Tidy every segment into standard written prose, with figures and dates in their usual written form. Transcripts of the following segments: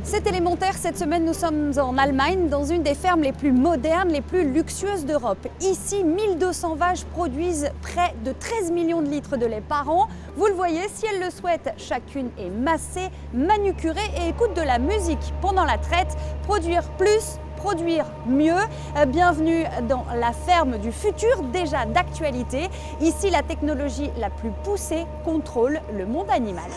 C'est élémentaire, cette semaine nous sommes en Allemagne, dans une des fermes les plus modernes, les plus luxueuses d'Europe. Ici, 1200 vaches produisent près de 13 millions de litres de lait par an. Vous le voyez, si elles le souhaitent, chacune est massée, manucurée et écoute de la musique pendant la traite. Produire plus, produire mieux. Bienvenue dans la ferme du futur, déjà d'actualité. Ici, la technologie la plus poussée contrôle le monde animal.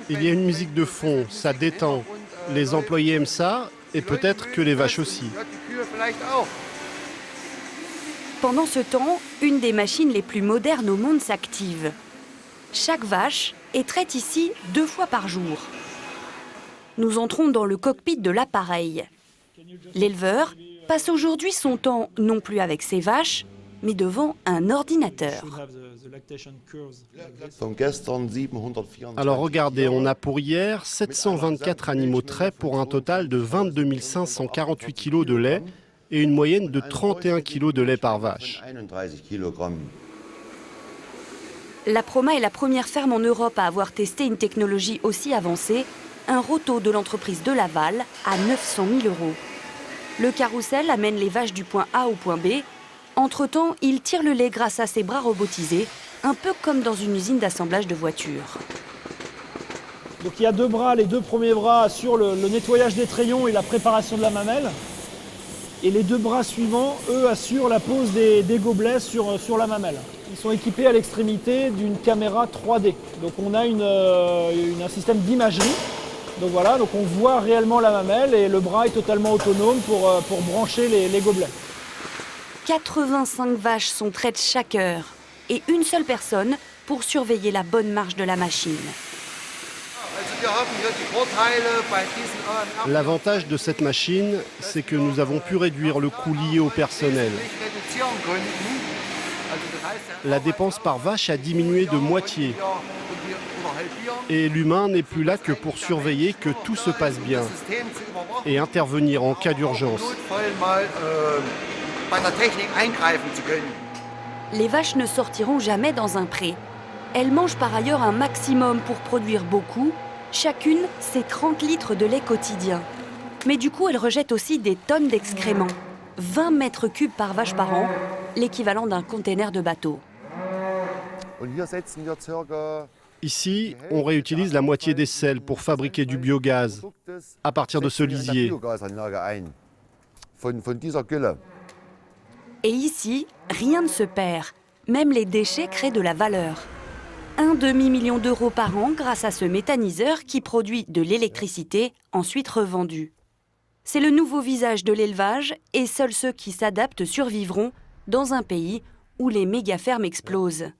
Il y a une musique de fond, ça détend. Les employés aiment ça, et peut-être que les vaches aussi. Pendant ce temps, une des machines les plus modernes au monde s'active. Chaque vache est traite ici 2 fois par jour. Nous entrons dans le cockpit de l'appareil. L'éleveur passe aujourd'hui son temps non plus avec ses vaches, mais devant un ordinateur. Alors regardez, on a pour hier 724 animaux traits pour un total de 22 548 kg de lait et une moyenne de 31 kg de lait par vache. La Proma est la première ferme en Europe à avoir testé une technologie aussi avancée, un roto de l'entreprise de Laval à 900 000 €. Le carrousel amène les vaches du point A au point B. Entre-temps, il tire le lait grâce à ses bras robotisés, un peu comme dans une usine d'assemblage de voitures. Donc il y a 2 bras, les 2 premiers bras assurent le nettoyage des trayons et la préparation de la mamelle. Et les 2 bras suivants, eux, assurent la pose des gobelets sur la mamelle. Ils sont équipés à l'extrémité d'une caméra 3D. Donc on a un système d'imagerie. Donc voilà, donc on voit réellement la mamelle et le bras est totalement autonome pour brancher les gobelets. 85 vaches sont traites chaque heure et une seule personne pour surveiller la bonne marche de la machine. L'avantage de cette machine, c'est que nous avons pu réduire le coût lié au personnel. La dépense par vache a diminué de moitié. Et l'humain n'est plus là que pour surveiller que tout se passe bien et intervenir en cas d'urgence. Les vaches ne sortiront jamais dans un pré. Elles mangent par ailleurs un maximum pour produire beaucoup. Chacune, c'est 30 litres de lait quotidien. Mais du coup, elles rejettent aussi des tonnes d'excréments. 20 mètres cubes par vache par an, l'équivalent d'un container de bateau. Ici, on réutilise la moitié des selles pour fabriquer du biogaz à partir de ce lisier. Et ici, rien ne se perd. Même les déchets créent de la valeur. 1,5 million d'euros par an grâce à ce méthaniseur qui produit de l'électricité, ensuite revendue. C'est le nouveau visage de l'élevage et seuls ceux qui s'adaptent survivront dans un pays où les méga-fermes explosent.